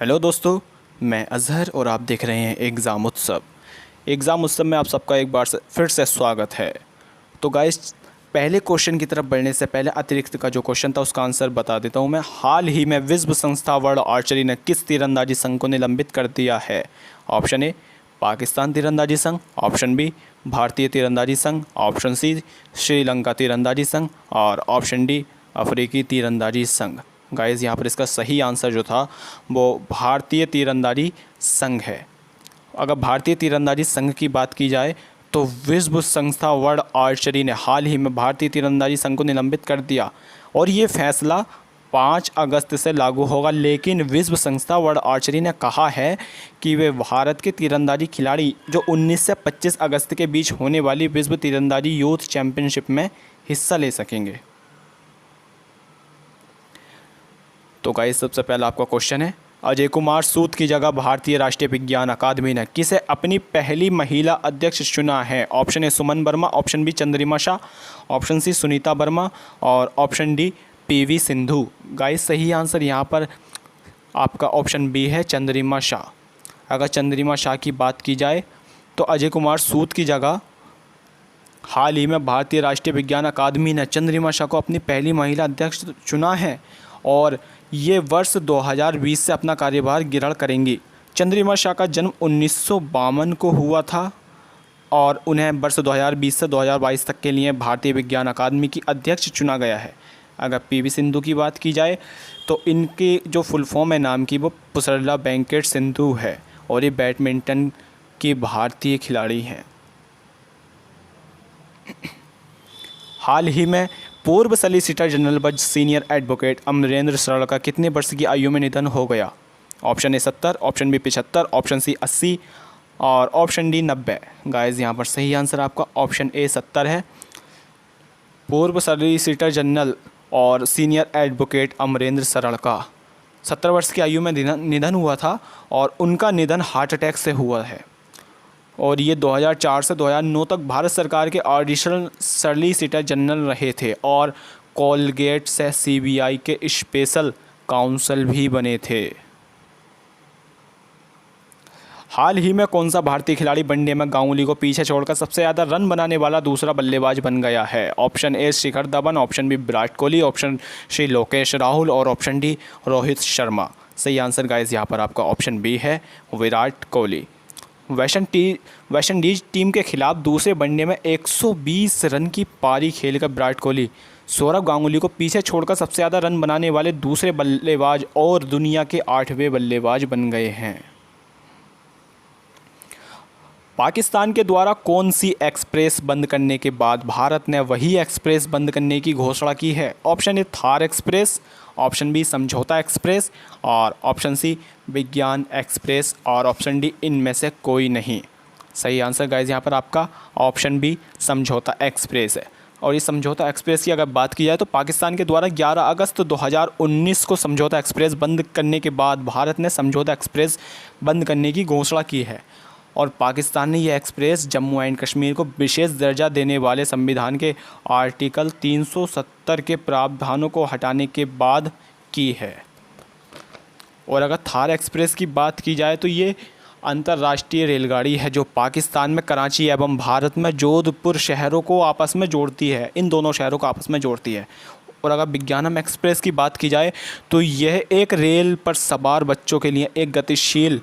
Hello दोस्तों, मैं अज़हर और आप देख रहे हैं एग्ज़ाम उत्सव। एग्ज़ाम उत्सव में आप सबका एक बार फिर से स्वागत है। तो गाइस, पहले क्वेश्चन की तरफ बढ़ने से पहले अतिरिक्त का जो क्वेश्चन था उसका आंसर बता देता हूँ मैं। हाल ही में विश्व संस्था वर्ल्ड आर्चरी ने किस तीरंदाजी संघ को निलंबित कर दिया है? ऑप्शन ए पाकिस्तान तीरंदाजी संघ, ऑप्शन बी भारतीय तीरंदाजी संघ, ऑप्शन सी श्रीलंका तीरंदाजी संघ और ऑप्शन डी अफ्रीकी तीरंदाजी संघ। गाइस, यहाँ पर इसका सही आंसर जो था वो भारतीय तीरंदाजी संघ है। अगर भारतीय तीरंदाजी संघ की बात की जाए तो विश्व संस्था वर्ल्ड आर्चरी ने हाल ही में भारतीय तीरंदाजी संघ को निलंबित कर दिया और ये फैसला 5 अगस्त से लागू होगा। लेकिन विश्व संस्था वर्ल्ड आर्चरी ने कहा है कि वे भारत के तीरंदाजी खिलाड़ी जो 19 से 25 अगस्त के बीच होने वाली विश्व तीरंदाजी यूथ चैंपियनशिप में हिस्सा ले सकेंगे। तो गाइस, सबसे पहला आपका क्वेश्चन है, अजय कुमार सूद की जगह भारतीय राष्ट्रीय विज्ञान अकादमी ने किसे अपनी पहली महिला अध्यक्ष चुना है? Option A Suman Verma, option B Chandrima Shah, option C Sunita Verma और option D PV Sindhu. Guys, सही आंसर यहाँ पर आपका ऑप्शन बी है, चंद्रिमा शाह। अगर चंद्रिमा शाह की बात की जाए तो अजय कुमार सूद की जगह हाल ही में भारतीय राष्ट्रीय विज्ञान अकादमी ने चंद्रिमा शाह को अपनी पहली महिला अध्यक्ष चुना है और ये वर्ष 2020 से अपना कार्यभार ग्रहण करेंगी। चंद्रिमा शाह का जन्म 1952 को हुआ था और उन्हें वर्ष 2020 से 2022 तक के लिए भारतीय विज्ञान अकादमी की अध्यक्ष चुना गया है। अगर पीवी सिंधु की बात की जाए तो इनकी जो फुल फॉर्म है नाम की वो पुसरला वेंकट सिंधु है और ये बैडमिंटन की भारतीय खिलाड़ी हैं। हाल ही में पूर्व सॉलिसिटर जनरल व सीनियर एडवोकेट अमरेंद्र सराल का कितने वर्ष की आयु में निधन हो गया? Option A 70, option B 75, option C 80 और ऑप्शन डी 90। गाइस, यहाँ पर सही आंसर आपका ऑप्शन ए 70 है। पूर्व सॉलिसिटर जनरल और सीनियर एडवोकेट अमरेंद्र सराल का 70 वर्ष की आयु में निधन हुआ था और उनका निधन हार्ट अटैक से हुआ है और ये 2004 से 2009 तक भारत सरकार के एडिशनल सॉलिसिटर जनरल रहे थे और कोलगेट से सीबीआई के स्पेशल काउंसिल भी बने थे। हाल ही में कौन सा भारतीय खिलाड़ी वनडे में गांगुली को पीछे छोड़कर सबसे ज़्यादा रन बनाने वाला दूसरा बल्लेबाज बन गया है? Option A Shikhar Dhawan, option B Virat Kohli, option C Lokesh Rahul और ऑप्शन डी रोहित शर्मा। सही आंसर गाइस यहाँ पर आपका ऑप्शन बी है, Virat Kohli. West Indies team के खिलाफ दूसरे वनडे में 120 रन की पारी खेलकर विराट कोहली सौरव गांगुली को पीछे छोड़कर सबसे ज़्यादा रन बनाने वाले दूसरे बल्लेबाज और दुनिया के 8वें बल्लेबाज बन गए हैं। पाकिस्तान के द्वारा कौन सी एक्सप्रेस बंद करने के बाद भारत ने वही एक्सप्रेस बंद करने की घोषणा की है? Option A Thar express, option B Samjhauta express और ऑप्शन सी विज्ञान एक्सप्रेस और ऑप्शन डी इनमें से कोई नहीं। सही आंसर गाइस यहाँ पर आपका ऑप्शन बी समझौता एक्सप्रेस है। और इस समझौता एक्सप्रेस की अगर बात की जाए तो पाकिस्तान के द्वारा 11 अगस्त 2019 को समझौता एक्सप्रेस बंद करने के बाद भारत ने समझौता एक्सप्रेस बंद करने की घोषणा की है और पाकिस्तान ने यह एक्सप्रेस जम्मू एंड कश्मीर को विशेष दर्जा देने वाले संविधान के आर्टिकल 370 के प्रावधानों को हटाने के बाद की है। और अगर थार एक्सप्रेस की बात की जाए तो ये अंतर्राष्ट्रीय रेलगाड़ी है जो पाकिस्तान में कराची एवं भारत में जोधपुर शहरों को आपस में जोड़ती है, इन दोनों शहरों को आपस में जोड़ती है। और अगर विज्ञानम एक्सप्रेस की बात की जाए तो यह एक रेल पर सवार बच्चों के लिए एक गतिशील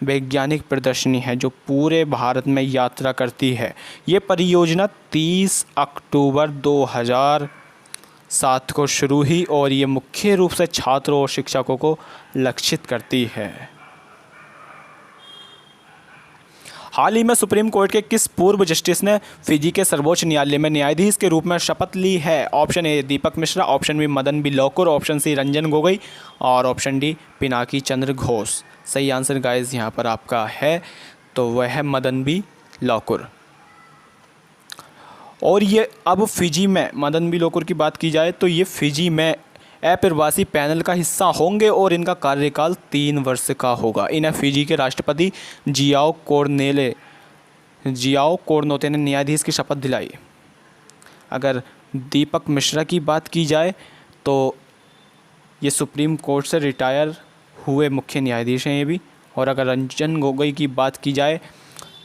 वैज्ञानिक प्रदर्शनी है जो पूरे भारत में यात्रा करती है। ये परियोजना 30 अक्टूबर 2007 को शुरू हुई और ये मुख्य रूप से छात्रों और शिक्षकों को लक्षित करती है। हाल ही में सुप्रीम कोर्ट के किस पूर्व जस्टिस ने फिजी के सर्वोच्च न्यायालय में न्यायाधीश के रूप में शपथ ली है? Option A Deepak Mishra, option B Madan B Lokur, option C Ranjan Gogoi और ऑप्शन डी पिनाकी चंद्र घोष। सही आंसर गाइस यहाँ पर आपका है तो वह है मदन बी लोकुर। और ये अब फिजी में मदन बी लोकुर की बात की जाए तो ये फिजी में अप्रवासी पैनल का हिस्सा होंगे और इनका कार्यकाल 3 वर्ष का होगा। इन्हें फिजी के राष्ट्रपति जियाओ कोरनोते ने न्यायाधीश की शपथ दिलाई। अगर दीपक मिश्रा की बात की जाए तो ये सुप्रीम कोर्ट से रिटायर हुए मुख्य न्यायाधीश हैं ये भी। और अगर रंजन गोगोई की बात की जाए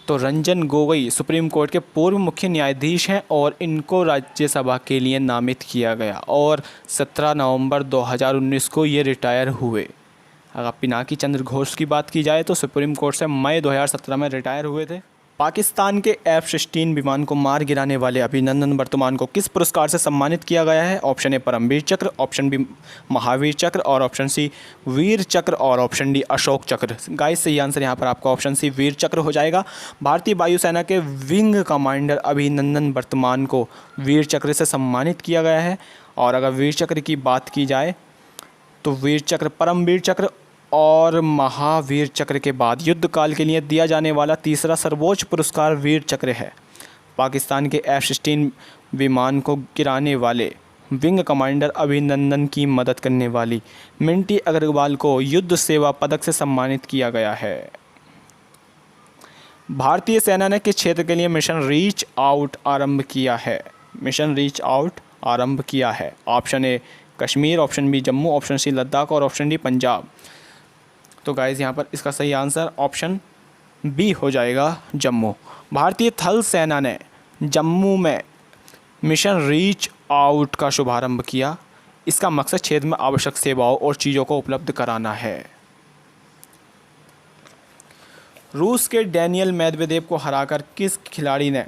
तो रंजन गोगोई सुप्रीम कोर्ट के पूर्व मुख्य न्यायाधीश हैं और इनको राज्यसभा के लिए नामित किया गया और 17 नवंबर 2019 को ये रिटायर हुए। अगर पिनाकी चंद्र घोष की बात की जाए तो सुप्रीम कोर्ट से मई 2017 में रिटायर हुए थे। पाकिस्तान के F-16 विमान को मार गिराने वाले अभिनंदन वर्तमान को किस पुरस्कार से सम्मानित किया गया है? ऑप्शन ए परमवीर चक्र, ऑप्शन बी महावीर चक्र और ऑप्शन सी वीर चक्र और ऑप्शन डी अशोक चक्र। गाइस सही आंसर यहाँ पर आपका ऑप्शन सी वीर चक्र हो जाएगा। भारतीय वायुसेना के विंग कमांडर अभिनंदन वर्तमान को वीर चक्र से सम्मानित किया गया है। और अगर वीर चक्र की बात की जाए तो वीर चक्र, परमवीर चक्र और महावीर चक्र के बाद युद्ध काल के लिए दिया जाने वाला तीसरा सर्वोच्च पुरस्कार वीर चक्र है। पाकिस्तान के F-16 विमान को गिराने वाले विंग कमांडर अभिनंदन की मदद करने वाली मिंटी अग्रवाल को युद्ध सेवा पदक से सम्मानित किया गया है। भारतीय सेना ने किस क्षेत्र के लिए मिशन रीच आउट आरंभ किया है? मिशन रीच आउट आरंभ किया है। Option A Kashmir, option B Jammu, option C Ladakh और ऑप्शन डी पंजाब। तो गाइज़ यहाँ पर इसका सही आंसर ऑप्शन बी हो जाएगा जम्मू। भारतीय थल सेना ने जम्मू में मिशन रीच आउट का शुभारंभ किया। इसका मकसद क्षेत्र में आवश्यक सेवाओं और चीज़ों को उपलब्ध कराना है। रूस के डेनियल मेदवेदेव को हराकर किस खिलाड़ी ने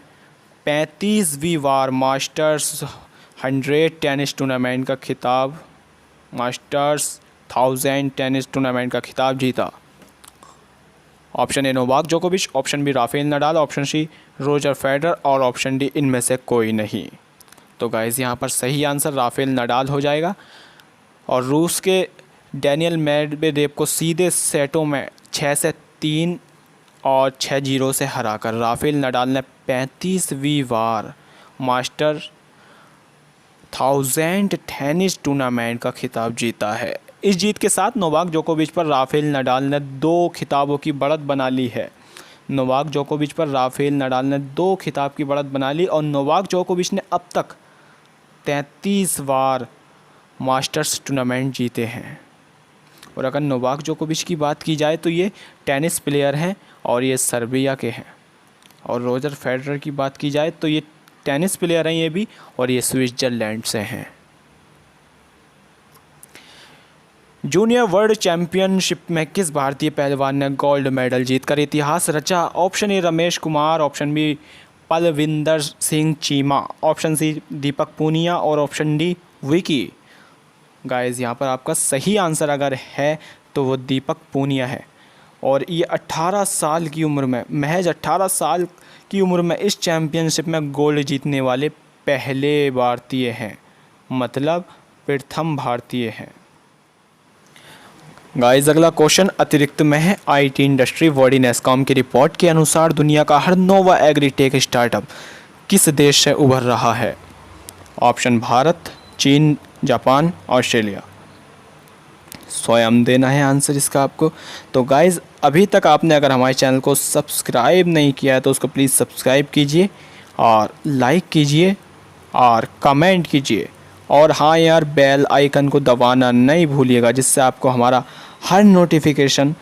35वीं बार मास्टर्स 100 टेनिस टूर्नामेंट का खिताब, मास्टर्स 1000 टेनिस टूर्नामेंट का खिताब जीता? ऑप्शन ए नोवाक जोकोविच, option B Rafael Nadal, option C Roger Federer और ऑप्शन डी इनमें से कोई नहीं। तो गाइस यहाँ पर सही आंसर राफेल नडाल हो जाएगा। और रूस के डेनियल मेदवेदेव को सीधे सेटों में 6-3 और 6-0 से हराकर राफेल नडाल ने 35वीं बार मास्टर 1000 टेनिस टूर्नामेंट का खिताब जीता है। इस जीत के साथ नोवाक जोकोविच पर राफेल नडाल ने 2 खिताबों की बढ़त बना ली है। नोवाक जोकोविच पर राफेल नडाल ने 2 खिताब की बढ़त बना ली और नोवाक जोकोविच ने अब तक 33 बार मास्टर्स टूर्नामेंट जीते हैं। और अगर नोवाक जोकोविच की बात की जाए तो ये टेनिस प्लेयर हैं और ये सर्बिया के हैं। और रोजर फेडरर की बात की जाए तो ये टेनिस प्लेयर हैं ये भी, और ये स्विट्ज़रलैंड से हैं। जूनियर वर्ल्ड चैम्पियनशिप में किस भारतीय पहलवान ने गोल्ड मेडल जीतकर इतिहास रचा? Option A Ramesh Kumar, option B Palwinder Singh Cheema, option C Deepak Punia और ऑप्शन डी विकी। गाइस यहाँ पर आपका सही आंसर अगर है तो वो दीपक पूनिया है। और ये 18 साल की उम्र में, महज 18 साल की उम्र में इस चैम्पियनशिप में गोल्ड जीतने वाले पहले भारतीय हैं, मतलब प्रथम भारतीय हैं। गाइस अगला क्वेश्चन अतिरिक्त में है। IT इंडस्ट्री वर्ल्ड नेस्कॉम की रिपोर्ट के अनुसार दुनिया का हर नोवा एग्रीटेक स्टार्टअप किस देश से उभर रहा है? ऑप्शन भारत, चीन, जापान, ऑस्ट्रेलिया। स्वयं देना है आंसर इसका आपको। तो गाइस अभी तक आपने अगर हमारे चैनल को सब्सक्राइब नहीं किया है तो उसको प्लीज़ सब्सक्राइब कीजिए और लाइक कीजिए और कमेंट कीजिए। और हाँ यार, बेल आइकन को दबाना नहीं भूलिएगा, जिससे आपको हमारा हर नोटिफिकेशन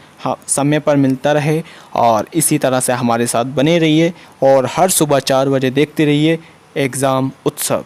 समय पर मिलता रहे। और इसी तरह से हमारे साथ बने रहिए और हर सुबह 4 बजे देखते रहिए एग्ज़ाम उत्सव।